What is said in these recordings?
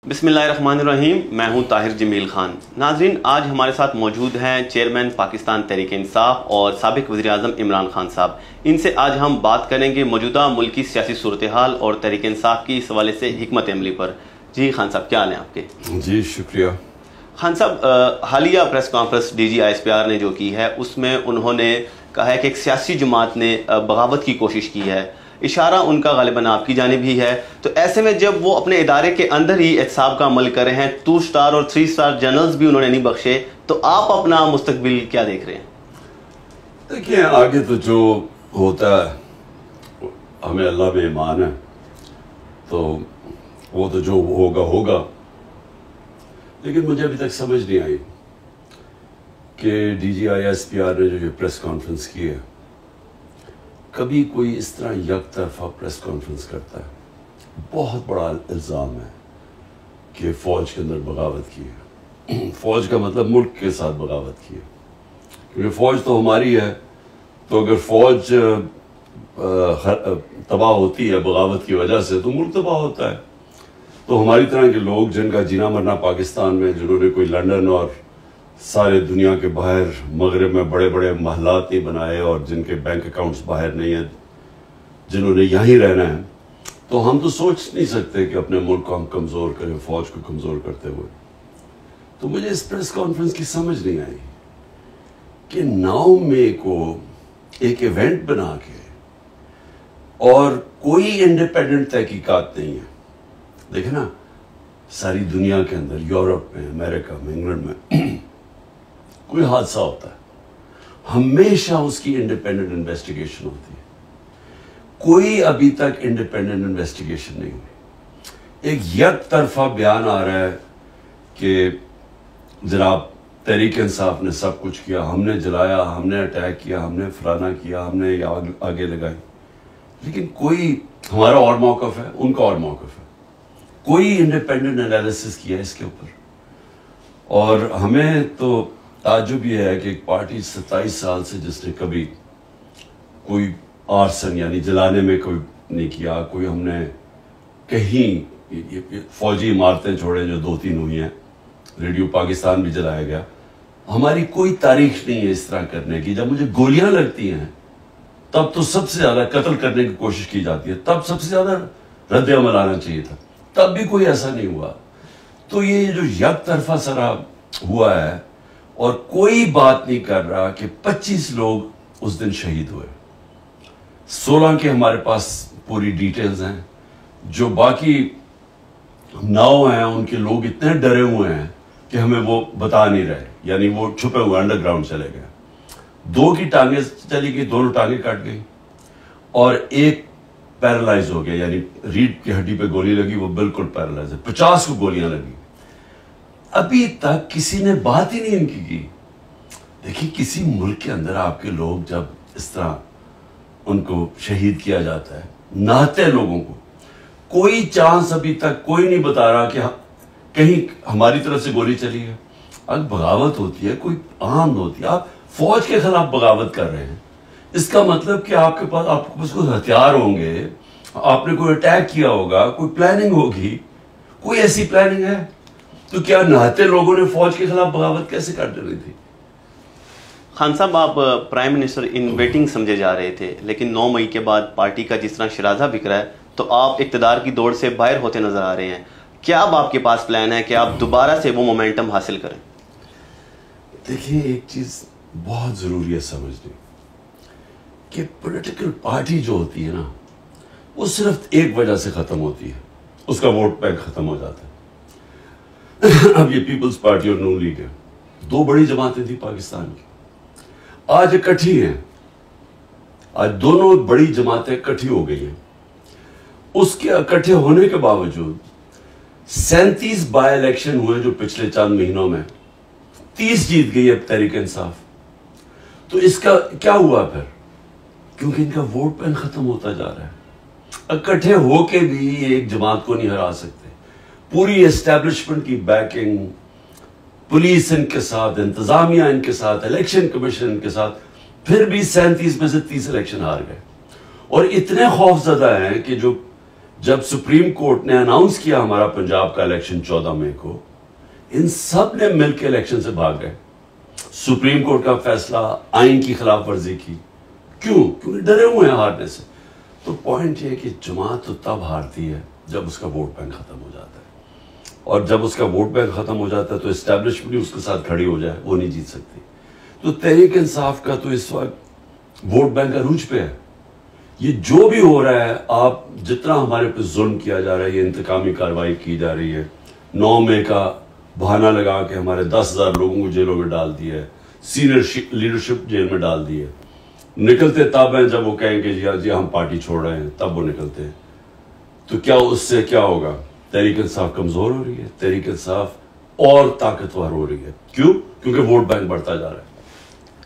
بسم اللہ الرحمن الرحیم. میں ہوں طاہر جمیل خان. ناظرین، آج ہمارے ساتھ موجود ہیں چیئرمین پاکستان تحریک انصاف اور سابق وزیر اعظم عمران خان صاحب. ان سے آج ہم بات کریں گے موجودہ ملکی سیاسی صورتحال اور تحریک انصاف کی اس حوالے سے حکمت عملی پر. جی خان صاحب، کیا حال ہیں آپ کے؟ جی شکریہ. خان صاحب، حالیہ press conference D G I S P R نے جو کی ہے اس میں انہوں نے کہا ہے کہ ایک سیاسی جماعت نے بغاوت کی کوشش کی ہے. اشارہ ان کا غالباً آپ کی جانب ہی ہے. تو ایسے میں جب وہ اپنے ادارے کے اندر ہی احتساب کا عمل کر رہے ہیں، 2 اسٹار اور 3 اسٹار جنرلز بھی انہوں نے نہیں بخشے، تو آپ اپنا مستقبل کیا دیکھ رہے ہیں؟ دیکھیں، آگے تو جو ہوتا ہے ہمیں اللہ میں ایمان ہے، تو وہ تو جو ہوگا ہوگا. لیکن مجھے ابھی تک سمجھ نہیں آئی کہ D G I S P R نے جو یہ پریس کانفرنس کی ہے، کبھی کوئی اس طرح یک طرفہ پریس کانفرنس کرتا ہے. بہت بڑا الزام ہے کہ فوج کے اندر بغاوت کی ہے. فوج کا مطلب ملک کے ساتھ بغاوت کی ہے، کیونکہ فوج تو ہماری ہے. تو اگر فوج تباہ ہوتی ہے بغاوت کی وجہ سے تو ملک تباہ ہوتا ہے. تو ہماری طرح کے لوگ جن کا جینا مرنا پاکستان میں، جنہوں نے کوئی لندن اور سارے دنیا کے باہر مغرب میں بڑے بڑے محلات نہیں بنائے اور جن کے بینک اکاؤنٹس باہر نہیں ہیں، جنہوں نے یہیں رہنا ہے، تو ہم تو سوچ نہیں سکتے کہ اپنے ملک کو ہم کمزور کریں فوج کو کمزور کرتے ہوئے. تو مجھے اس پریس کانفرنس کی سمجھ نہیں آئی کہ 9 مئی کو ایک ایونٹ بنا کے اور کوئی انڈیپینڈنٹ تحقیقات نہیں ہے. دیکھیں نا، ساری دنیا کے اندر، یورپ میں، امریکہ میں، انگلینڈ میں کوئی حادثہ ہوتا ہے، ہمیشہ اس کی انڈیپینڈنٹ انویسٹیگیشن ہوتی ہے. کوئی ابھی تک انڈیپینڈنٹ انویسٹیگیشن نہیں ہوئی. ایک یک طرفہ بیان آ رہا ہے کہ جناب تحریک انصاف نے سب کچھ کیا، ہم نے جلایا، ہم نے اٹیک کیا، ہم نے فلانا کیا، ہم نے آگے لگائی. لیکن کوئی، ہمارا اور موقف ہے، ان کا اور موقف ہے. کوئی انڈیپینڈنٹ انالیسس کیا اس کے اوپر. اور ہمیں تو تعجب یہ ہے کہ ایک پارٹی 27 سال سے جس نے کبھی کوئی آرسن یعنی جلانے میں کوئی نہیں کیا، کوئی ہم نے کہیں فوجی عمارتیں چھوڑیں جو 2-3 ہوئی ہیں، ریڈیو پاکستان بھی جلایا گیا، ہماری کوئی تاریخ نہیں ہے اس طرح کرنے کی. جب مجھے گولیاں لگتی ہیں تب تو سب سے زیادہ قتل کرنے کی کوشش کی جاتی ہے، تب سب سے زیادہ رد عمل آنا چاہیے تھا، تب بھی کوئی ایسا نہیں ہوا. تو یہ جو یک طرفہ سرا ہوا ہے اور کوئی بات نہیں کر رہا کہ 25 لوگ اس دن شہید ہوئے. 16 کے ہمارے پاس پوری ڈیٹیلز ہیں. جو باقی 9 ہیں ان کے لوگ اتنے ڈرے ہوئے ہیں کہ ہمیں وہ بتا نہیں رہے، یعنی وہ چھپے ہوئے انڈر گراؤنڈ چلے گئے. 2 کی ٹانگیں چلی گئی، 2 ٹانگیں کٹ گئی، اور ایک پیرالائز ہو گیا، یعنی ریڑھ کی ہڈی پہ گولی لگی، وہ بالکل پیرالائز ہے. 50 کو گولیاں لگی. ابھی تک کسی نے بات ہی نہیں ان کی. دیکھیں، کسی ملک کے اندر آپ کے لوگ جب اس طرح ان کو شہید کیا جاتا ہے، نہتے لوگوں کو، کوئی چانس ابھی تک کوئی نہیں بتا رہا کہ کہیں ہماری طرف سے گولی چلی ہے. اگر بغاوت ہوتی ہے، کوئی عام ہوتی ہے، آپ فوج کے خلاف بغاوت کر رہے ہیں، اس کا مطلب کہ آپ کے پاس کوئی ہتھیار ہوں گے، آپ نے کوئی اٹیک کیا ہوگا، کوئی پلاننگ ہوگی. کوئی ایسی پلاننگ ہے؟ تو کیا نہتے لوگوں نے فوج کے خلاف بغاوت کیسے کر ڈالی تھی؟ خان صاحب، آپ پرائم منسٹر ان ویٹنگ سمجھے جا رہے تھے، لیکن 9 مئی کے بعد پارٹی کا جس طرح شرازہ بکھ رہا ہے تو آپ اقتدار کی دوڑ سے باہر ہوتے نظر آ رہے ہیں. کیا اب آپ کے پاس پلان ہے کہ آپ دوبارہ سے وہ مومنٹم حاصل کریں؟ دیکھیں، ایک چیز بہت ضروری ہے سمجھنے کہ پولیٹیکل پارٹی جو ہوتی ہے نا، وہ صرف ایک وجہ سے ختم ہوتی ہے، اس کا ووٹ بینک ختم ہو جاتا ہے. اب یہ پیپلز پارٹی اور نون لیگ ہے، 2 بڑی جماعتیں تھیں پاکستان کی، آج اکٹھی ہیں. آج دونوں بڑی جماعتیں اکٹھی ہو گئی ہیں. اس کے اکٹھے ہونے کے باوجود 37 بائی الیکشن ہوئے جو پچھلے چند مہینوں میں، 30 جیت گئی اب تحریک انصاف. تو اس کا کیا ہوا پھر؟ کیونکہ ان کا ووٹ بینک ختم ہوتا جا رہا ہے. اکٹھے ہو کے بھی ایک جماعت کو نہیں ہرا سکتے. پوری اسٹیبلشمنٹ کی بیکنگ، پولیس ان کے ساتھ، انتظامیہ ان کے ساتھ، الیکشن کمیشن ان کے ساتھ، پھر بھی 37 میں سے 30 الیکشن ہار گئے. اور اتنے خوف زدہ ہیں کہ جو جب سپریم کورٹ نے اناؤنس کیا ہمارا پنجاب کا الیکشن 14 مئی کو، ان سب نے مل کے الیکشن سے بھاگ گئے. سپریم کورٹ کا فیصلہ آئین کی خلاف ورزی کی. کیوں؟ کیونکہ ڈرے ہوئے ہیں ہارنے سے. تو پوائنٹ یہ ہے کہ جماعت تو تب ہارتی ہے جب اس کا ووٹ بینک ختم ہو جاتا ہے، اور جب اس کا ووٹ بینک ختم ہو جاتا ہے تو اسٹیبلشمنٹ بھی اس کے ساتھ کھڑی ہو جائے، وہ نہیں جیت سکتی. تو تحریک انصاف کا تو اس وقت ووٹ بینک عروج پہ ہے. یہ جو بھی ہو رہا ہے، آپ جتنا ہمارے پہ ظلم کیا جا رہا ہے، یہ انتقامی کارروائی کی جا رہی ہے، 9 مئی کا بہانہ لگا کے ہمارے 10,000 لوگوں کو جیلوں میں ڈال دیا ہے، سینئر لیڈرشپ جیل میں ڈال دی ہے. نکلتے تب ہیں جب وہ کہیں کہ جی ہم پارٹی چھوڑ رہے ہیں، تب وہ نکلتے ہیں. تو کیا اس سے کیا ہوگا؟ تحریک انصاف کمزور ہو رہی ہے، تحریک انصاف اور طاقتور ہو رہی ہے. کیوں؟ کیونکہ ووٹ بینک بڑھتا جا رہا ہے.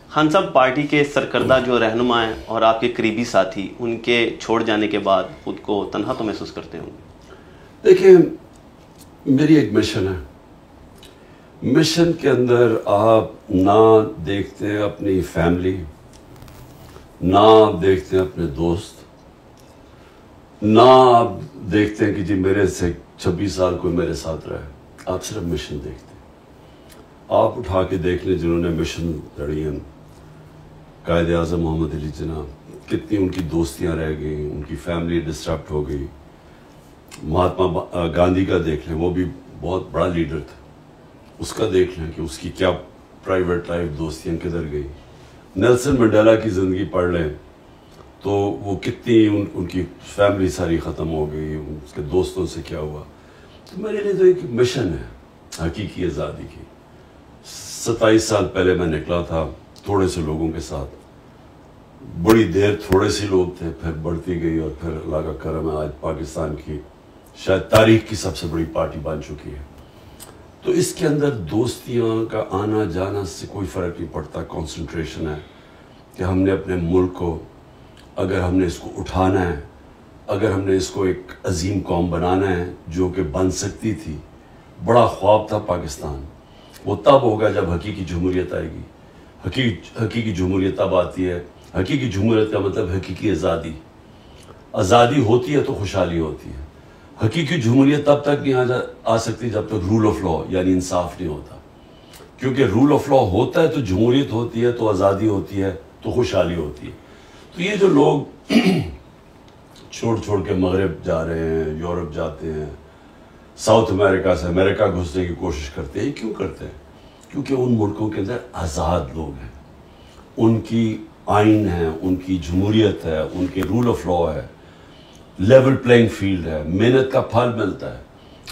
خان صاحب، پارٹی کے سرکردہ جو رہنما ہیں اور آپ کے قریبی ساتھی، ان کے چھوڑ جانے کے بعد خود کو تنہا تو محسوس کرتے ہوں گے؟ دیکھیں، میری ایک مشن ہے. مشن کے اندر آپ نہ دیکھتے ہیں اپنی فیملی، نہ آپ دیکھتے ہیں اپنے دوست، نہ آپ دیکھتے ہیں کہ جی میرے سے 26 سال کوئی میرے ساتھ رہے. آپ صرف مشن دیکھتے ہیں. آپ اٹھا کے دیکھ لیں جنہوں نے مشن لڑی ہیں، قائد اعظم محمد علی جناح، کتنی ان کی دوستیاں رہ گئیں، ان کی فیملی ڈسٹربٹ ہو گئی. مہاتما گاندھی کا دیکھ لیں، وہ بھی بہت بڑا لیڈر تھا. اس کا دیکھ لیں کہ اس کی کیا پرائیویٹ لائف، دوستیاں کدھر گئی. نیلسن منڈیلا کی زندگی پڑھ لیں تو وہ کتنی ان کی فیملی ساری ختم ہو گئی، اس کے دوستوں سے کیا ہوا. تو میرے لیے تو ایک مشن ہے حقیقی آزادی کی. 27 سال پہلے میں نکلا تھا تھوڑے سے لوگوں کے ساتھ، بڑی دیر تھوڑے سے لوگ تھے، پھر بڑھتی گئی، اور پھر اللہ کا کرم ہے آج پاکستان کی شاید تاریخ کی سب سے بڑی پارٹی بن چکی ہے. تو اس کے اندر دوستیاں کا آنا جانا سے کوئی فرق نہیں پڑتا. کنسنٹریشن ہے کہ ہم نے اپنے ملک کو، اگر ہم نے اس کو اٹھانا ہے، اگر ہم نے اس کو ایک عظیم قوم بنانا ہے جو کہ بن سکتی تھی. بڑا خواب تھا پاکستان، وہ تب ہوگا جب حقیقی جمہوریت آئے گی. حقیقی جمہوریت تب آتی ہے. حقیقی جمہوریت کا مطلب حقیقی آزادی. آزادی ہوتی ہے تو خوشحالی ہوتی ہے. حقیقی جمہوریت تب تک نہیں آ سکتی جب تک رول آف لا یعنی انصاف نہیں ہوتا. کیونکہ رول آف لا ہوتا ہے تو جمہوریت ہوتی ہے، تو آزادی ہوتی ہے، تو خوشحالی ہوتی ہے. تو یہ جو لوگ چھوڑ کے مغرب جا رہے ہیں، یورپ جاتے ہیں، ساؤتھ امریکہ سے امریکہ گھسنے کی کوشش کرتے ہیں، یہ کیوں کرتے ہیں؟ کیونکہ ان ملکوں کے اندر آزاد لوگ ہیں، ان کی آئین ہے، ان کی جمہوریت ہے، ان کے رول آف لا ہے، لیول پلینگ فیلڈ ہے، محنت کا پھل ملتا ہے.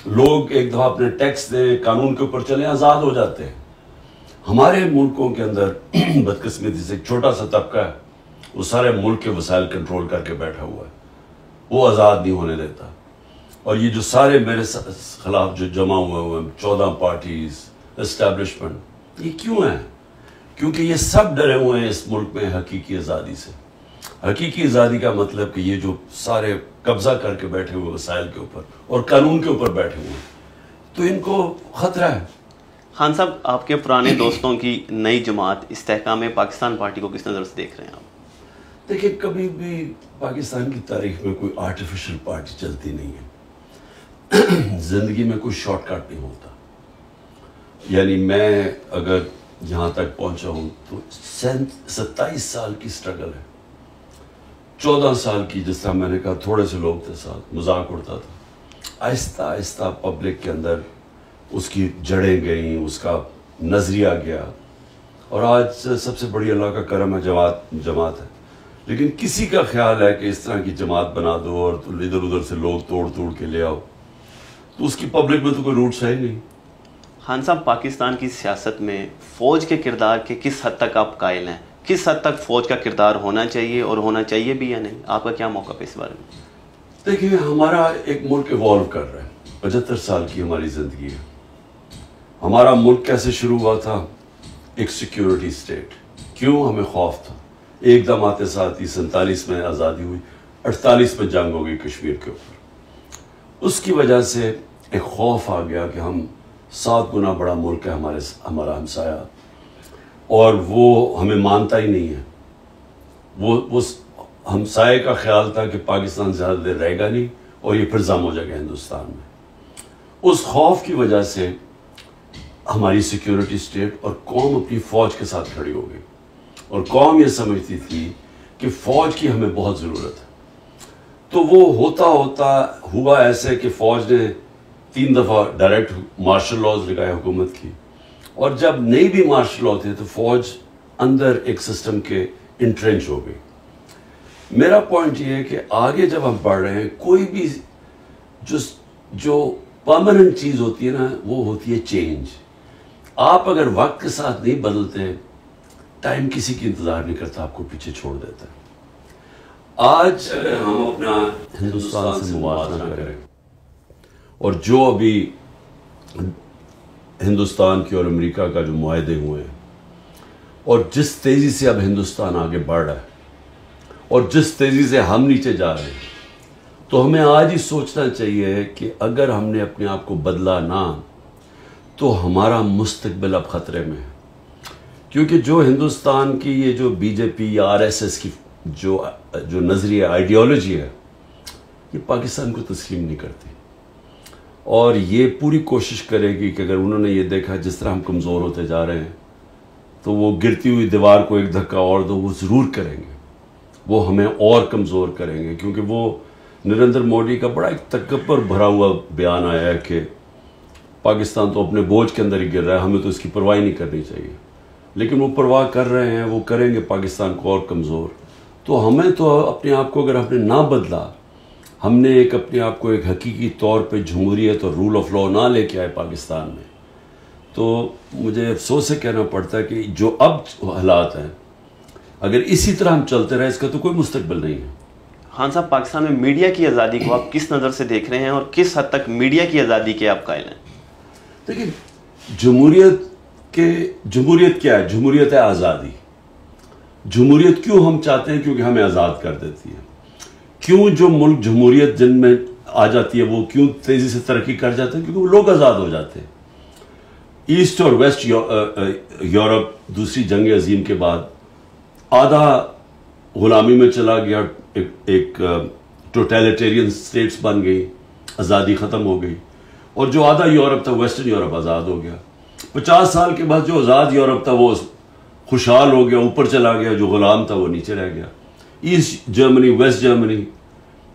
لوگ ایک دفعہ اپنے ٹیکس دیں، قانون کے اوپر چلیں، آزاد ہو جاتے ہیں. ہمارے ملکوں کے اندر بدقسمتی سے ایک چھوٹا سا طبقہ ہے، وہ سارے ملک کے وسائل کنٹرول کر کے بیٹھا ہوا ہے، وہ آزاد نہیں ہونے دیتا. اور یہ جو سارے میرے خلاف جو جمع ہوئے ہیں 14 پارٹیز، اسٹیبلشمنٹ، یہ کیوں ہیں؟ کیونکہ یہ سب ڈرے ہوئے ہیں اس ملک میں حقیقی آزادی سے. حقیقی آزادی کا مطلب کہ یہ جو سارے قبضہ کر کے بیٹھے ہوئے وسائل کے اوپر اور قانون کے اوپر بیٹھے ہوئے ہیں، تو ان کو خطرہ ہے. خان صاحب، آپ کے پرانے دوستوں کی نئی جماعت استحکام پاکستان پارٹی کو کس نظر سے دیکھ رہے ہیں آپ؟ دیکھیں، کبھی بھی پاکستان کی تاریخ میں کوئی آرٹیفیشل پارٹی چلتی نہیں ہے. زندگی میں کوئی شارٹ کٹ نہیں ہوتا. یعنی میں اگر یہاں تک پہنچا ہوں تو 27 سال کی سٹرگل ہے. 14 سال کی، جس طرح میں نے کہا تھوڑے سے لوگ تھے ساتھ، مذاق اڑتا تھا. آہستہ آہستہ پبلک کے اندر اس کی جڑیں گئیں، اس کا نظریہ گیا، اور آج سب سے بڑی اللہ کا کرم ہے جماعت ہے. لیکن کسی کا خیال ہے کہ اس طرح کی جماعت بنا دو اور ادھر ادھر سے لوگ توڑ کے لے آؤ، تو اس کی پبلک میں تو کوئی روٹس ہے ہی نہیں. خان صاحب، پاکستان کی سیاست میں فوج کے کردار کے کس حد تک آپ قائل ہیں؟ کس حد تک فوج کا کردار ہونا چاہیے اور ہونا چاہیے بھی یا نہیں؟ آپ کا کیا موقف ہے اس بارے میں؟ دیکھیں، ہمارا ایک ملک ایوالو کر رہا ہے. 75 سال کی ہماری زندگی ہے. ہمارا ملک کیسے شروع ہوا تھا؟ ایک سیکیورٹی سٹیٹ. کیوں؟ ہمیں خوف تھا. ایک دم آتے ساتھ ہی 47 میں آزادی ہوئی، 48 میں جنگ ہو گئی کشمیر کے اوپر. اس کی وجہ سے ایک خوف آ گیا کہ ہم 7 گنا بڑا ملک ہے ہمارا ہمسایہ، اور وہ ہمیں مانتا ہی نہیں ہے. وہ ہمسائے کا خیال تھا کہ پاکستان زیادہ دیر رہے گا نہیں، اور یہ پھر ضم ہو جائے گا ہندوستان میں. اس خوف کی وجہ سے ہماری سیکیورٹی اسٹیٹ اور قوم اپنی فوج کے ساتھ کھڑی ہو گئی, اور قوم یہ سمجھتی تھی کہ فوج کی ہمیں بہت ضرورت ہے. تو وہ ہوتا ہوا ایسے کہ فوج نے 3 دفعہ ڈائریکٹ مارشل لاز لگائے حکومت کی, اور جب نہیں بھی مارشل لا تھے تو فوج اندر ایک سسٹم کے انٹرنچ ہو گئی. میرا پوائنٹ یہ ہے کہ آگے جب ہم پڑھ رہے ہیں, کوئی بھی جو پرماننٹ چیز ہوتی ہے نا, وہ ہوتی ہے چینج. آپ اگر وقت کے ساتھ نہیں بدلتے, ٹائم کسی کی انتظار نہیں کرتا, آپ کو پیچھے چھوڑ دیتا ہے. آج اگر ہم اپنا ہندوستان سے موازنہ کریں, اور جو ابھی ہندوستان کی اور امریکہ کا جو معاہدے ہوئے ہیں, اور جس تیزی سے اب ہندوستان آگے بڑھ رہا ہے, اور جس تیزی سے ہم نیچے جا رہے ہیں, تو ہمیں آج ہی سوچنا چاہیے کہ اگر ہم نے اپنے آپ کو بدلا نہ, تو ہمارا مستقبل اب خطرے میں ہے. کیونکہ جو ہندوستان کی یہ جو بی جے پی یا RSS کی جو نظریہ آئیڈیالوجی ہے, یہ پاکستان کو تسلیم نہیں کرتی, اور یہ پوری کوشش کرے گی کہ اگر انہوں نے یہ دیکھا جس طرح ہم کمزور ہوتے جا رہے ہیں, تو وہ گرتی ہوئی دیوار کو ایک دھکا اور دو, وہ ضرور کریں گے. وہ ہمیں اور کمزور کریں گے, کیونکہ وہ نریندر مودی کا بڑا ایک تکبر بھرا ہوا بیان آیا ہے کہ پاکستان تو اپنے بوجھ کے اندر ہی گر رہا ہے, ہمیں تو اس کی پرواہ نہیں کرنی چاہیے. لیکن وہ پرواہ کر رہے ہیں, وہ کریں گے پاکستان کو اور کمزور. تو ہمیں تو اپنے آپ کو اگر ہم نے نہ بدلا, ہم نے ایک اپنے آپ کو ایک حقیقی طور پہ جمہوریت اور رول آف لا نہ لے کے آئے پاکستان میں, تو مجھے افسوس سے کہنا پڑتا ہے کہ جو اب حالات ہیں, اگر اسی طرح ہم چلتے رہے, اس کا تو کوئی مستقبل نہیں ہے. خان صاحب, پاکستان میں میڈیا کی آزادی کو آپ کس نظر سے دیکھ رہے ہیں, اور کس حد تک میڈیا کی آزادی کے آپ قائل ہیں؟ دیکھیں, جمہوریت کیا ہے؟ جمہوریت ہے آزادی. جمہوریت کیوں ہم چاہتے ہیں؟ کیونکہ ہمیں آزاد کر دیتی ہے. کیوں جو ملک جمہوریت جن میں آ جاتی ہے وہ کیوں تیزی سے ترقی کر جاتے ہیں؟ کیونکہ وہ لوگ آزاد ہو جاتے ہیں. ایسٹ اور ویسٹ یورپ دوسری جنگ عظیم کے بعد آدھا غلامی میں چلا گیا, ایک ٹوٹیلیٹیرین سٹیٹس بن گئی, آزادی ختم ہو گئی. اور جو آدھا یورپ تھا, ویسٹرن یورپ, آزاد ہو گیا. 50 سال کے بعد جو آزاد یورپ تھا وہ خوشحال ہو گیا, اوپر چلا گیا. جو غلام تھا وہ نیچے رہ گیا. ایسٹ جرمنی, ویسٹ جرمنی,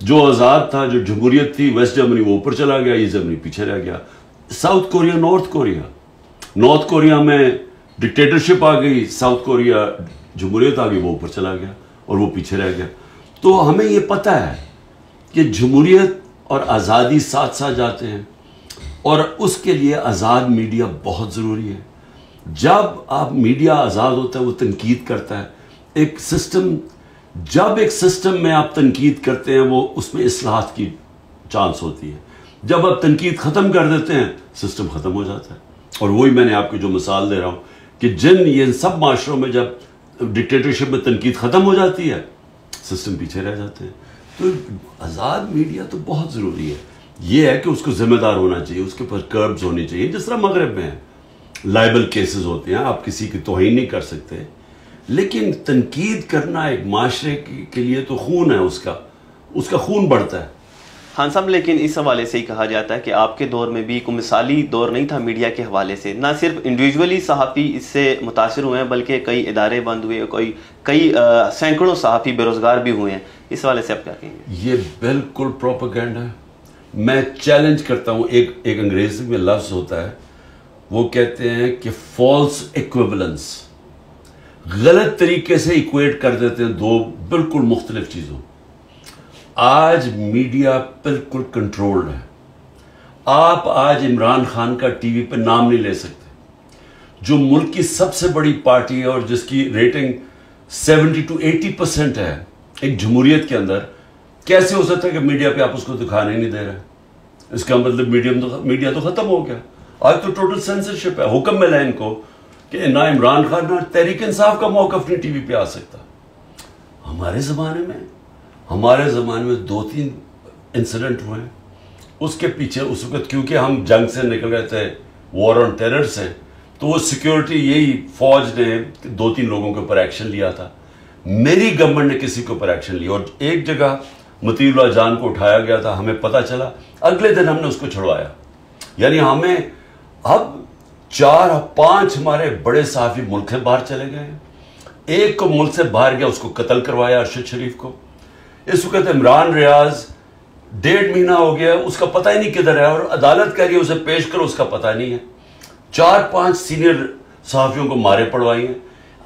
جو آزاد تھا, جو جمہوریت تھی, ویسٹ جرمنی وہ اوپر چلا گیا, ایسٹ جرمنی پیچھے رہ گیا. ساؤتھ کوریا, نارتھ کوریا میں ڈکٹیٹرشپ آ گئی, ساؤتھ کوریا جمہوریت آ گئی, وہ اوپر چلا گیا اور وہ پیچھے رہ گیا. تو ہمیں یہ پتہ ہے کہ جمہوریت اور آزادی ساتھ ساتھ جاتے ہیں, اور اس کے لیے آزاد میڈیا بہت ضروری ہے. جب آپ میڈیا آزاد ہوتا ہے, وہ تنقید کرتا ہے. ایک سسٹم, جب ایک سسٹم میں آپ تنقید کرتے ہیں, وہ اس میں اصلاحات کی چانس ہوتی ہے. جب آپ تنقید ختم کر دیتے ہیں, سسٹم ختم ہو جاتا ہے. اور وہی میں نے آپ کو جو مثال دے رہا ہوں کہ یہ سب معاشروں میں جب ڈکٹیٹرشپ میں تنقید ختم ہو جاتی ہے, سسٹم پیچھے رہ جاتے ہیں. تو آزاد میڈیا تو بہت ضروری ہے. یہ ہے کہ اس کو ذمہ دار ہونا چاہیے, اس کے اوپر کربز ہونی چاہیے. جس طرح مغرب میں لائبل کیسز ہوتے ہیں, آپ کسی کی توہین نہیں کر سکتے, لیکن تنقید کرنا ایک معاشرے کے لیے تو خون ہے, اس کا خون بڑھتا ہے. خان صاحب, لیکن اس حوالے سے ہی کہا جاتا ہے کہ آپ کے دور میں بھی کوئی مثالی دور نہیں تھا میڈیا کے حوالے سے. نہ صرف انڈیویجولی صحافی اس سے متاثر ہوئے ہیں, بلکہ کئی ادارے بند ہوئے, کئی سینکڑوں صحافی بے روزگار بھی ہوئے ہیں. اس حوالے سے آپ کیا کہیں گے؟ یہ بالکل پروپیگنڈا ہے. میں چیلنج کرتا ہوں, ایک انگریزی میں لفظ ہوتا ہے, وہ کہتے ہیں کہ فالس ایکویولنس. غلط طریقے سے ایکویٹ کر دیتے ہیں دو بالکل مختلف چیزوں. آج میڈیا بالکل کنٹرولڈ ہے. آپ آج عمران خان کا ٹی وی پہ نام نہیں لے سکتے, جو ملک کی سب سے بڑی پارٹی ہے اور جس کی ریٹنگ 70 to 80% ہے ایک جمہوریت کے اندر. کیسے ہو سکتا ہے کہ میڈیا پہ آپ اس کو دکھانے نہیں دے رہے؟ اس کا مطلب میڈیا تو ختم ہو گیا. آج تو ٹوٹل سینسرشپ ہے. حکم ملا ان کو کہ نہ عمران خان نہ تحریک انصاف کا موقف نہیں ٹی وی پہ آ سکتا. ہمارے زمانے میں 2-3 انسیڈنٹ ہوئے. اس کے پیچھے اس وقت کیونکہ ہم جنگ سے نکل گئے تھے, وار آن ٹیرر سے, تو وہ سیکیورٹی یہی فوج نے 2-3 لوگوں کے اوپر ایکشن لیا تھا. میری گورنمنٹ نے کسی کے اوپر ایکشن لیا, اور ایک جگہ مطیع اللہ جان کو اٹھایا گیا تھا، ہمیں پتہ چلا، اگلے دن ہم نے اس کو چھڑوایا. یعنی ہمیں اب 4-5 ہمارے بڑے صحافی ملک سے باہر چلے گئے ہیں. ایک کو ملک سے باہر گیا، اس کو قتل کروایا، ارشد شریف کو. اس وقت عمران ریاض 1.5 مہینہ ہو گیا، اس کا پتہ ہی نہیں کدھر ہے، اور عدالت کہہ رہی ہے اسے پیش کرو، اس کا پتہ نہیں ہے. 4-5 سینئر صحافیوں کو مارے پڑوائی ہیں.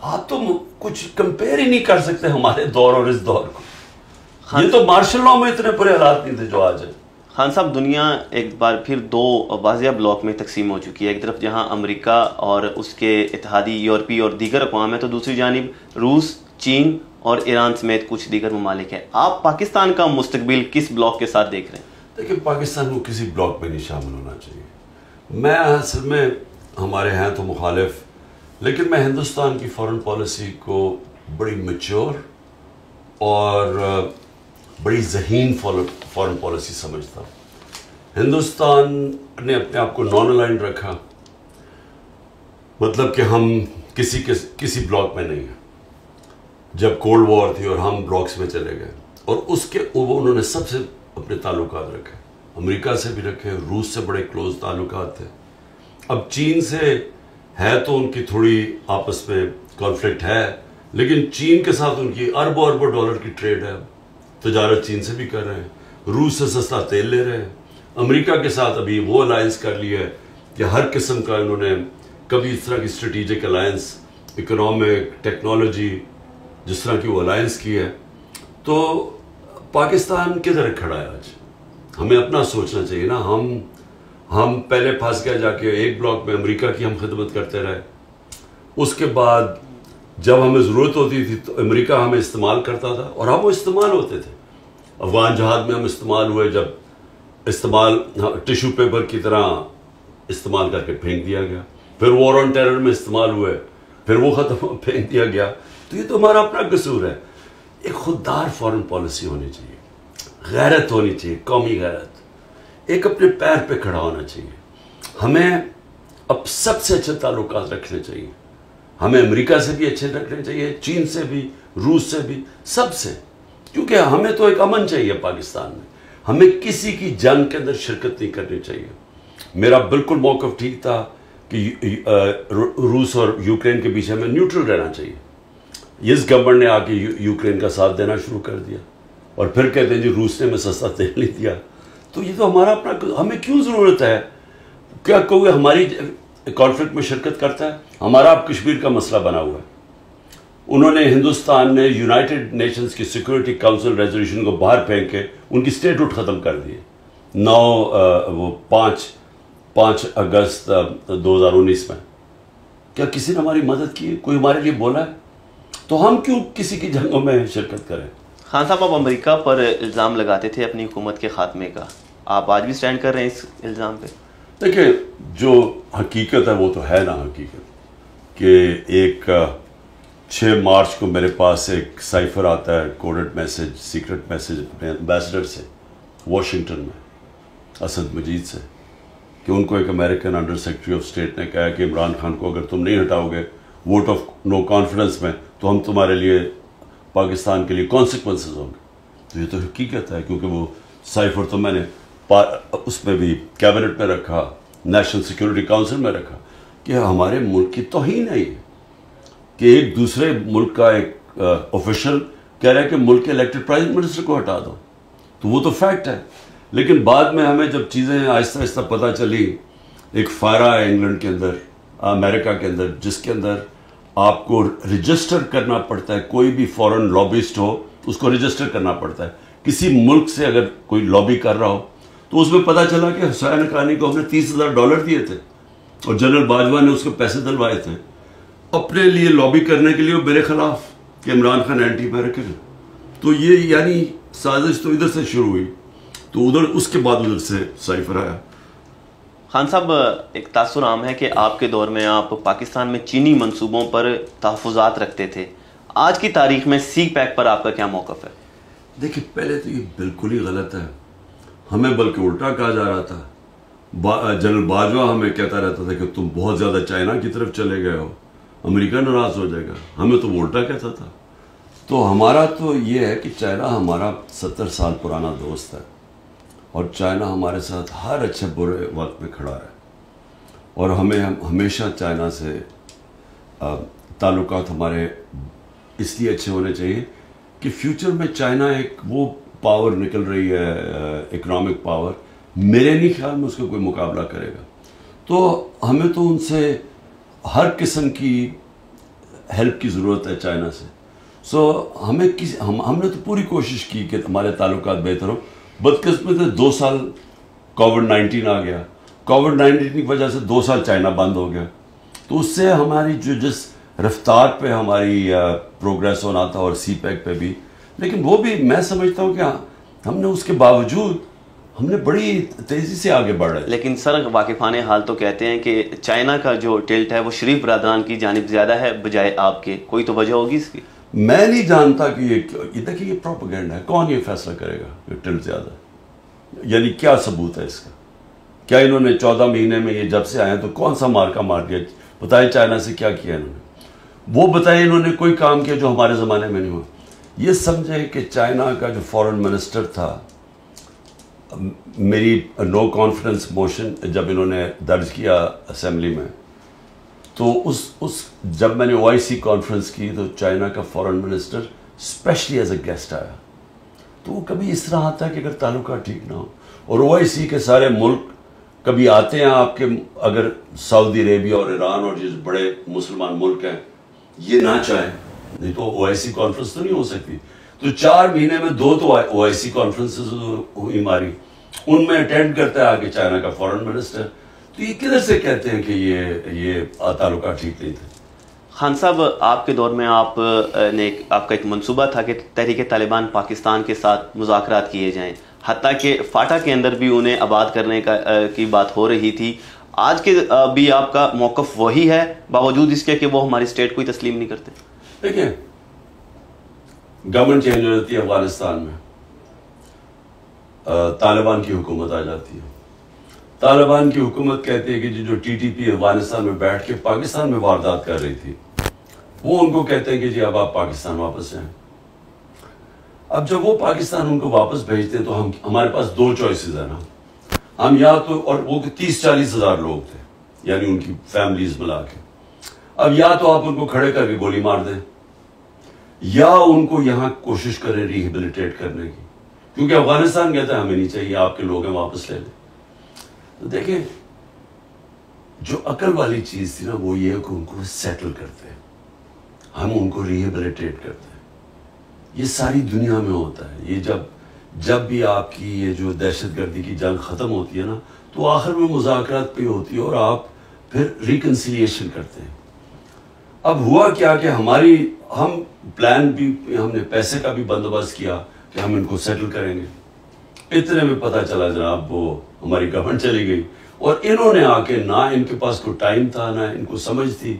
آپ تو کچھ کمپیئر ہی نہیں کر سکتے ہمارے دور اور اس دور کو. یہ تو مارشل لاء میں اتنے برے حالات نہیں تھے جو آج ہیں. خان صاحب، دنیا ایک بار پھر 2 واضح بلاک میں تقسیم ہو چکی ہے. ایک طرف جہاں امریکہ اور اس کے اتحادی یورپی اور دیگر اقوام ہیں، تو دوسری جانب روس، چین اور ایران سمیت کچھ دیگر ممالک ہیں. آپ پاکستان کا مستقبل کس بلاک کے ساتھ دیکھ رہے ہیں؟ دیکھیں، پاکستان کو کسی بلاک میں نہیں شامل ہونا چاہیے. میں اصل میں ہمارے ہیں تو مخالف، لیکن میں ہندوستان کی فارن پالیسی کو بڑی میچور اور بڑی ذہین فارن پالیسی سمجھتا ہوں. ہندوستان نے اپنے آپ کو نان الائنڈ رکھا، مطلب کہ ہم کسی بلاک میں نہیں ہیں. جب کولڈ وار تھی اور ہم بلاکس میں چلے گئے، اور اس کے انہوں نے سب سے اپنے تعلقات رکھے، امریکہ سے بھی رکھے، روس سے بڑے کلوز تعلقات تھے. اب چین سے ہے تو ان کی تھوڑی آپس میں کانفلکٹ ہے، لیکن چین کے ساتھ ان کی اربوں ڈالر کی ٹریڈ ہے، تجارت چین سے بھی کر رہے ہیں. روس سے سستا تیل لے رہے ہیں. امریکہ کے ساتھ ابھی وہ الائنس کر لی ہے کہ ہر قسم کا انہوں نے کبھی اس طرح کی اسٹریٹجک الائنس، اکنامک، ٹیکنالوجی، جس طرح کی وہ الائنس کی ہے. تو پاکستان کدھر کھڑا ہے آج؟ ہمیں اپنا سوچنا چاہیے نا. ہم پہلے پھنس گئے جا کے ایک بلاک میں، امریکہ کی ہم خدمت کرتے رہے. اس کے بعد جب ہمیں ضرورت ہوتی تھی تو امریکہ ہمیں استعمال کرتا تھا، اور ہم وہ استعمال ہوتے تھے. افغان جہاد میں ہم استعمال ہوئے، جب ٹیشو پیپر کی طرح استعمال کر کے پھینک دیا گیا. پھر وار آن ٹیرر میں استعمال ہوئے، پھر وہ ختم پھینک دیا گیا. تو یہ تو ہمارا اپنا قصور ہے. ایک خوددار فارن پالیسی ہونی چاہیے، غیرت ہونی چاہیے، قومی غیرت، ایک اپنے پیر پہ کھڑا ہونا چاہیے. ہمیں اب سب سے اچھے تعلقات رکھنے چاہیے. ہمیں امریکہ سے بھی اچھے رکھنے چاہیے، چین سے بھی، روس سے بھی، سب سے. کیونکہ ہمیں تو ایک امن چاہیے پاکستان میں. ہمیں کسی کی جنگ کے اندر شرکت نہیں کرنی چاہیے. میرا بالکل موقف ٹھیک تھا کہ روس اور یوکرین کے بیچ ہمیں نیوٹرل رہنا چاہیے. اس گورنمنٹ نے آ کے یوکرین کا ساتھ دینا شروع کر دیا، اور پھر کہتے ہیں جی روس نے ہمیں سستا تیل نہیں دیا. تو یہ تو ہمارا اپنا، ہمیں کیوں ضرورت ہے؟ کیا کوئی ہماری کانفلکٹ میں شرکت کرتا ہے؟ ہمارا اب کشمیر کا مسئلہ بنا ہوا ہے. انہوں نے، ہندوستان نے یونائٹڈ نیشنز کی سیکورٹی کاؤنسل ریزولوشن کو باہر پھینک کے ان کی سٹیٹوٹ ختم کر دیے. 5 اگست 2019 میں. کیا کسی نے ہماری مدد کی ہے؟ کوئی ہمارے لیے بولا ہے؟ تو ہم کیوں کسی کی جنگوں میں شرکت کریں؟ خان صاحب، آپ امریکہ پر الزام لگاتے تھے اپنی حکومت کے خاتمے کا، آپ آج بھی سٹینڈ کر رہے ہیں اس الزام پہ؟ دیکھیں، جو حقیقت ہے وہ تو ہے نا حقیقت، کہ ایک 6 مارچ کو میرے پاس ایک سائفر آتا ہے، کوڈڈ میسج، سیکرٹ میسج اپنے امبیسڈر سے واشنگٹن میں، اسد مجید سے، کہ ان کو ایک American under secretary of state نے کہا کہ عمران خان کو اگر تم نہیں ہٹاؤ گے ووٹ آف نو کانفیڈنس میں، تو ہم تمہارے لیے، پاکستان کے لیے کانسیکوینسز ہوں گے. تو یہ تو حقیقت ہے، کیونکہ وہ سائفر تو میں نے اس میں بھی کیبنٹ میں رکھا، نیشنل سیکورٹی کاؤنسل میں رکھا، کہ ہمارے ملک کی توہین ہے یہ، کہ ایک دوسرے ملک کا ایک آفیشل کہہ رہا ہے کہ ملک کے الیکٹڈ پرائم منسٹر کو ہٹا دو. تو وہ تو فیکٹ ہے. لیکن بعد میں ہمیں جب چیزیں آہستہ آہستہ پتہ چلی، ایک فائرہ ہے انگلینڈ کے اندر، امریکہ کے اندر، جس کے اندر آپ کو رجسٹر کرنا پڑتا ہے. کوئی بھی فورن لابسٹ ہو اس کو رجسٹر کرنا پڑتا ہے. کسی ملک سے اگر کوئی لابی کر رہا ہو تو اس میں پتہ چلا کہ حسین حقانی کو ہم نے $30,000 دیے تھے، اور جنرل باجوہ نے اس کو پیسے دلوائے تھے اپنے لیے لابی کرنے کے لیے میرے خلاف، کہ عمران خان اینٹی امریکن ہے. تو یہ یعنی سازش تو ادھر سے شروع ہوئی، تو ادھر اس کے بعد ادھر سے سائفر آیا. خان صاحب، ایک تاثر عام ہے کہ آپ کے دور میں آپ پاکستان میں چینی منصوبوں پر تحفظات رکھتے تھے. آج کی تاریخ میں سی پیک پر آپ کا کیا موقف ہے؟ دیکھیں، پہلے تو یہ بالکل ہی غلط ہے. ہمیں بلکہ الٹا کہا جا رہا تھا. جنرل باجوہ ہمیں کہتا رہتا تھا کہ تم بہت زیادہ چائنا کی طرف چلے گئے ہو، امریکہ ناراض ہو جائے گا. ہمیں تو وہ الٹا کہتا تھا. تو ہمارا تو یہ ہے کہ چائنا ہمارا 70 سال پرانا دوست ہے، اور چائنا ہمارے ساتھ ہر اچھے برے وقت میں کھڑا ہے، اور ہمیں ہمیشہ چائنا سے تعلقات ہمارے اس لیے اچھے ہونے چاہیے کہ فیوچر میں چائنا ایک وہ پاور نکل رہی ہے، اکنامک پاور، میرے نہیں خیال میں اس کا کوئی مقابلہ کرے گا. تو ہمیں تو ان سے ہر قسم کی ہیلپ کی ضرورت ہے چائنا سے. سو ہمیں ہم نے تو پوری کوشش کی کہ ہمارے تعلقات بہتر ہوں. بدقسمت 2 سال کووڈ-19 آ گیا، کووڈ-19 کی وجہ سے 2 سال چائنا بند ہو گیا. تو اس سے ہماری جس رفتار پہ ہماری پروگریس ہونا تھا، اور سی پیک پہ بھی، لیکن وہ بھی میں سمجھتا ہوں کہ ہم نے اس کے باوجود ہم نے بڑی تیزی سے آگے بڑھ رہے. لیکن سر واقفان حال تو کہتے ہیں کہ چائنا کا جو ٹلٹ ہے وہ شریف برادران کی جانب زیادہ ہے بجائے آپ کے. کوئی تو وجہ ہوگی اس کی؟ میں نہیں جانتا کہ یہ دیکھیں یہ پروپیگنڈا ہے. کون یہ فیصلہ کرے گا کہ ٹلٹ زیادہ ہے؟ یعنی کیا ثبوت ہے اس کا؟ کیا انہوں نے 14 مہینے میں یہ جب سے آئے تو کون سا مارکا مار دیا؟ بتائیں چائنا سے کیا کیا انہوں نے، وہ بتائیں انہوں نے کوئی کام کیا جو ہمارے زمانے میں نہیں ہوا. یہ سمجھیں کہ چائنا کا جو فورن منسٹر تھا، میری نو کانفیڈنس موشن جب انہوں نے درج کیا اسمبلی میں، تو جب میں نے OIC کانفرنس کی تو چائنا کا foreign minister specially as a guest آیا. تو وہ کبھی اس طرح آتا ہے کہ اگر تعلقات ٹھیک نہ ہو، اور OIC کے سارے ملک کبھی آتے ہیں آپ کے، اگر سعودی عربیہ اور ایران اور جس بڑے مسلمان ملک ہیں یہ نہ چاہیں، نہیں تو OIC کانفرنس تو نہیں ہو سکتی. تو 4 مہینے میں 2 تو OIC کانفرنسز ہوئی ہماری، ان میں اٹینڈ کرتا ہے آگے چائنا کا فورن منسٹر. تو یہ کدھر سے کہتے ہیں کہ یہ تعلقات ٹھیک نہیں تھے؟ خان صاحب، آپ کے دور میں آپ کا ایک منصوبہ تھا کہ تحریک طالبان پاکستان کے ساتھ مذاکرات کیے جائیں، حتیٰ کہ فاٹا کے اندر بھی انہیں آباد کرنے کی بات ہو رہی تھی. آج کے بھی آپ کا موقف وہی ہے باوجود اس کے کہ وہ ہماری اسٹیٹ کو ہی تسلیم نہیں کرتے؟ دیکھیں، گورنمنٹ چینج ہو جاتی ہے افغانستان میں، طالبان کی حکومت آ جاتی ہے. طالبان کی حکومت کہتی ہے کہ جو TTP افغانستان میں بیٹھ کے پاکستان میں واردات کر رہی تھی، وہ ان کو کہتے ہیں کہ جی اب آپ پاکستان واپس جائیں. اب جب وہ پاکستان ان کو واپس بھیجتے ہیں تو ہمارے پاس 2 چوائسز ہیں نا. ہم یا تو، اور وہ 30-40 ہزار لوگ تھے یعنی ان کی فیملیز ملا کے، اب یا تو آپ ان کو کھڑے کر کے گولی مار دیں، یا ان کو یہاں کوشش کریں ریہیبلیٹیٹ کرنے کی، کیونکہ افغانستان کہتا ہے ہمیں نہیں چاہیے، آپ کے لوگ ہیں واپس لے لیں. تو دیکھیں، جو عقل والی چیز تھی نا وہ یہ ہے کہ ان کو سیٹل کرتے ہیں، ہم ان کو ریہیبلیٹیٹ کرتے ہیں. یہ ساری دنیا میں ہوتا ہے. یہ جب بھی آپ کی یہ جو دہشت گردی کی جنگ ختم ہوتی ہے نا تو آخر میں مذاکرات پہ ہوتی ہے اور آپ پھر ریکنسیلیشن کرتے ہیں. اب ہوا کیا کہ ہم پلان بھی، ہم نے پیسے کا بھی بندوبست کیا کہ ہم ان کو سیٹل کریں گے. اتنے میں پتہ چلا جناب وہ ہماری گورنمنٹ چلی گئی، اور انہوں نے آ کے نہ ان کے پاس کوئی ٹائم تھا نہ ان کو سمجھ تھی.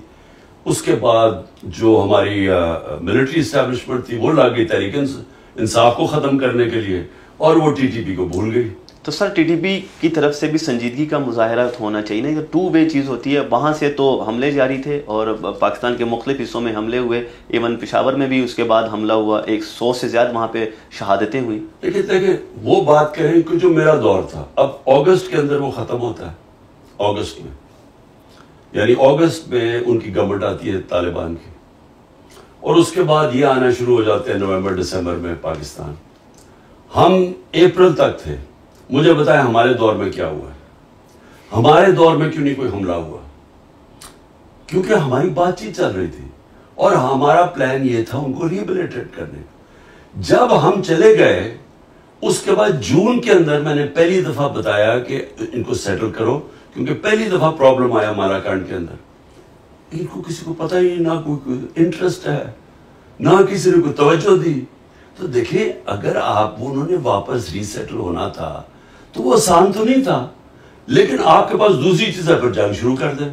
اس کے بعد جو ہماری ملٹری اسٹیبلشمنٹ تھی وہ لا گئی تحریک انصاف کو ختم کرنے کے لیے، اور وہ TTP کو بھول گئی. تو سر TTP کی طرف سے بھی سنجیدگی کا مظاہرہ ہونا چاہیے نا. یہ 2 وے چیز ہوتی ہے. وہاں سے تو حملے جاری تھے اور پاکستان کے مختلف حصوں میں حملے ہوئے، ایون پشاور میں بھی اس کے بعد حملہ ہوا، 100 سے زیادہ وہاں پہ شہادتیں ہوئی. دیکھیں وہ بات کہیں کہ جو میرا دور تھا، اب اگست کے اندر وہ ختم ہوتا ہے. اگست میں، یعنی اگست میں ان کی گورنمنٹ آتی ہے طالبان کی، اور اس کے بعد یہ آنا شروع ہو جاتے ہیں نومبر دسمبر میں پاکستان. ہم اپریل تک تھے. مجھے بتائیں ہمارے دور میں کیا ہوا ہے؟ ہمارے دور میں کیوں نہیں کوئی حملہ ہوا؟ کیونکہ ہماری بات چیت چل رہی تھی اور ہمارا پلان یہ تھا ان کو ریہیبلیٹیٹ کرنے کا. جب ہم چلے گئے اس کے بعد جون کے اندر میں نے پہلی دفعہ بتایا کہ ان کو سیٹل کرو، کیونکہ پہلی دفعہ پرابلم آیا ہمارا کانڈ کے اندر. ان کو کسی کو پتہ ہی نہ کوئی انٹرسٹ ہے، نہ کسی نے کوئی توجہ دی. تو دیکھیں اگر انہوں نے واپس ری سیٹل ہونا تھا تو وہ آسان تو نہیں تھا، لیکن آپ کے پاس دوسری چیز ہے پھر جنگ شروع کر دیں.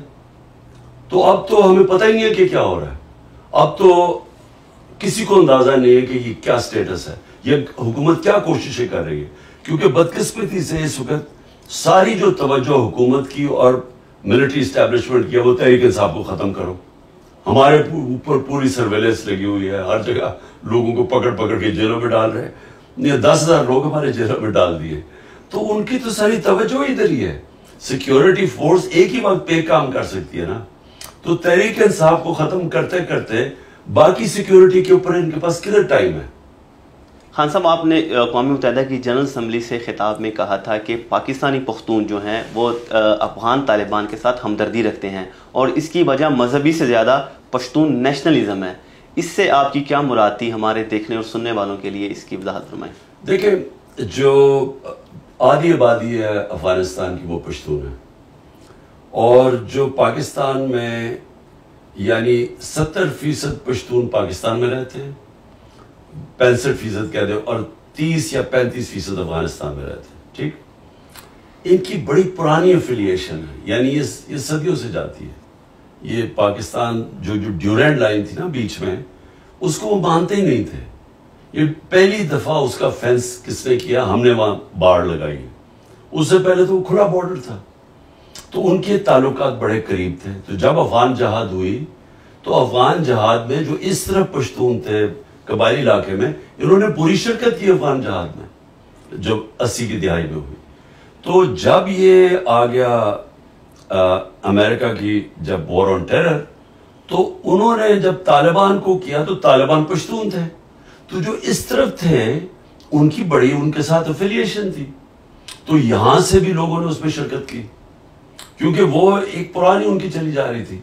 تو اب تو ہمیں پتہ ہی نہیں ہے کہ کیا ہو رہا ہے. اب تو کسی کو اندازہ نہیں ہے کہ یہ کیا سٹیٹس ہے، یہ حکومت کیا کوششیں کر رہی ہے. کیونکہ بدقسمتی سے اس وقت ساری جو توجہ حکومت کی اور ملٹری اسٹیبلشمنٹ کی وہ تحریک انصاف کو ختم کرو. ہمارے اوپر پوری سرویلنس لگی ہوئی ہے، ہر جگہ لوگوں کو پکڑ پکڑ کے جیلوں میں ڈال رہے ہیں، 10,000 لوگ ہمارے جیلوں میں ڈال دیے. تو ان کی تو ساری توجہ ادھر ہی ہے. سیکیورٹی فورس ایک ہی وقت پہ کام کر سکتی ہے نا. تو تحریک انصاف کو ختم کرتے کرتے باقی سیکیورٹی کے اوپر ان کے پاس کدھر ٹائم ہے. خان صاحب، آپ نے اقوام متحدہ کی جنرل اسمبلی سے خطاب میں کہا تھا کہ پاکستانی پختون جو ہیں وہ افغان طالبان کے ساتھ ہمدردی رکھتے ہیں اور اس کی وجہ مذہبی سے زیادہ پشتون نیشنلزم ہے. اس سے آپ کی کیا مراد تھی؟ ہمارے دیکھنے اور سننے والوں کے لیے اس کی وضاحت فرمائیں. دیکھیں، جو آدھی آبادی ہے افغانستان کی وہ پشتون ہے، اور جو پاکستان میں یعنی 70% پشتون پاکستان میں رہتے ہیں، 65% کہہ دیں، اور 30 یا 35% افغانستان میں رہتے ہیں. ٹھیک، ان کی بڑی پرانی افیلیشن ہے، یعنی یہ صدیوں سے جاتی ہے. یہ پاکستان جو ڈیورینڈ لائن تھی نا بیچ میں، اس کو وہ مانتے ہی نہیں تھے. یہ پہلی دفعہ اس کا فینس کس نے کیا؟ ہم نے وہاں باڑ لگائی. اس سے پہلے تو وہ کھلا بارڈر تھا. تو ان کے تعلقات بڑے قریب تھے. تو جب افغان جہاد ہوئی تو افغان جہاد میں جو اس طرف پشتون تھے قبائلی علاقے میں، انہوں نے پوری شرکت کی افغان جہاد میں جو 80 کی دہائی میں ہوئی. تو جب یہ آ گیا امریکہ کی جب وار آن ٹیرر، تو انہوں نے جب طالبان کو کیا تو طالبان پشتون تھے. تو جو اس طرف تھے ان کی بڑی ان کے ساتھ افیلیشن تھی. تو یہاں سے بھی لوگوں نے اس میں شرکت کی کیونکہ وہ ایک پرانی ان کی چلی جا رہی تھی.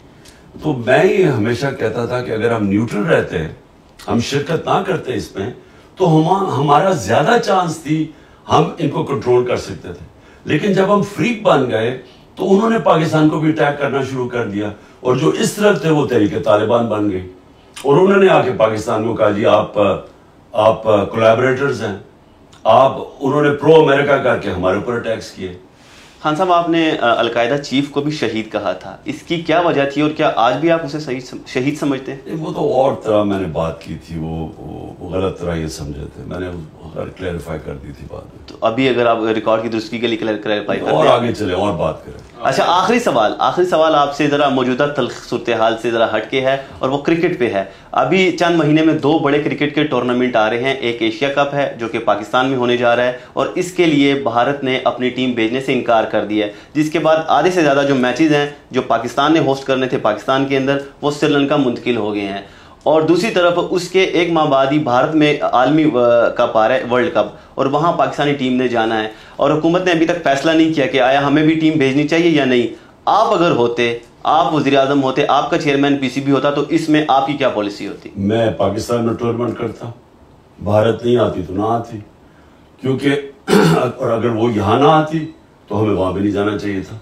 تو میں یہ ہمیشہ کہتا تھا کہ اگر ہم نیوٹرل رہتے ہیں، ہم شرکت نہ کرتے اس میں، تو ہمارا زیادہ چانس تھی ہم ان کو کنٹرول کر سکتے تھے. لیکن جب ہم فریق بن گئے تو انہوں نے پاکستان کو بھی اٹیک کرنا شروع کر دیا، اور جو اس طرف تھے وہ تحریک طالبان بن گئی، اور انہوں نے آ کے پاکستان کو کہا جی آپ کولیبریٹرز ہیں، انہوں نے پرو امریکہ کر کے ہمارے اوپر اٹیکس کیے. خان صاحب، آپ نے القاعدہ چیف کو بھی شہید کہا تھا، اس کی کیا وجہ تھی اور کیا آج بھی آپ اسے شہید سمجھتے ہیں؟ وہ تو اور طرح میں نے بات کی تھی، وہ غلط طرح یہ سمجھے تھے. میں نے کلیریفائی کر دی تھی بات میں. تو ابھی اگر آپ ریکارڈ کی درستگی کے لیے کلیریفائی کرتے ہیں اور آگے چلیں اور بات کریں. اچھا، آخری سوال آپ سے ذرا موجودہ تلخ صورتحال سے ذرا ہٹ کے ہے، اور وہ کرکٹ پہ ہے. ابھی چند مہینے میں 2 بڑے کرکٹ کے ٹورنامنٹ آ رہے ہیں. ایک ایشیا کپ ہے جو کہ پاکستان میں ہونے جا رہا ہے، اور اس کے لیے بھارت نے اپنی ٹیم بھیجنے سے انکار کر دیا ہے، جس کے بعد آدھے سے زیادہ جو میچز ہیں جو پاکستان نے ہوسٹ کرنے تھے پاکستان کے اندر، وہ سری لنکا منتقل ہو گئے ہیں. اور دوسری طرف اس کے ایک ماہ بعد ہی بھارت میں عالمی کپ آ رہا ہے، ورلڈ کپ، اور وہاں پاکستانی ٹیم نے جانا ہے. اور حکومت نے ابھی تک فیصلہ نہیں کیا کہ آیا ہمیں بھی ٹیم بھیجنی چاہیے یا نہیں. آپ اگر ہوتے، آپ وزیر اعظم ہوتے، آپ کا چیئرمین پی سی بی ہوتا، تو اس میں آپ کی کیا پالیسی ہوتی؟ میں پاکستان میں ٹورنامنٹ کرتا، بھارت نہیں آتی تو نہ آتی، کیونکہ اور اگر وہ یہاں نہ آتی تو ہمیں وہاں بھی نہیں جانا چاہیے تھا.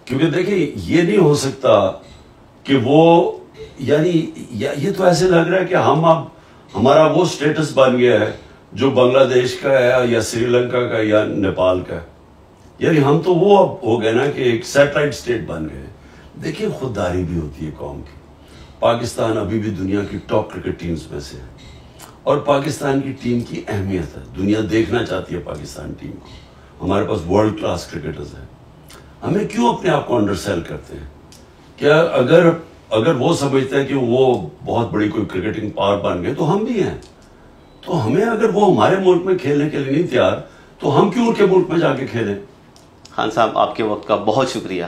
کیونکہ دیکھیں یہ نہیں ہو سکتا کہ وہ، یعنی یہ تو ایسے لگ رہا ہے کہ ہم اب ہمارا وہ سٹیٹس بن گیا ہے جو بنگلہ دیش کا ہے یا سری لنکا کا یا نیپال کا ہے. یعنی ہم تو وہ اب ہو گئے نا کہ ایک سیٹلائٹ سٹیٹ بن گئے. دیکھیں خودداری بھی ہوتی ہے قوم کی. پاکستان ابھی بھی دنیا کی ٹاپ کرکٹ ٹیمز میں سے ہے، اور پاکستان کی ٹیم کی اہمیت ہے، دنیا دیکھنا چاہتی ہے پاکستان ٹیم کو. ہمارے پاس ورلڈ کلاس کرکٹرز ہیں. ہمیں کیوں اپنے آپ کو انڈر سیل کرتے ہیں؟ کیا اگر وہ سمجھتے ہیں کہ وہ بہت بڑی کوئی کرکٹنگ پاور بن گئے تو ہم بھی ہیں. تو ہمیں اگر وہ ہمارے ملک میں کھیلنے کے لیے نہیں تیار تو ہم کیوں ان کے ملک میں جا کے کھیلیں؟ خان صاحب، آپ کے وقت کا بہت شکریہ.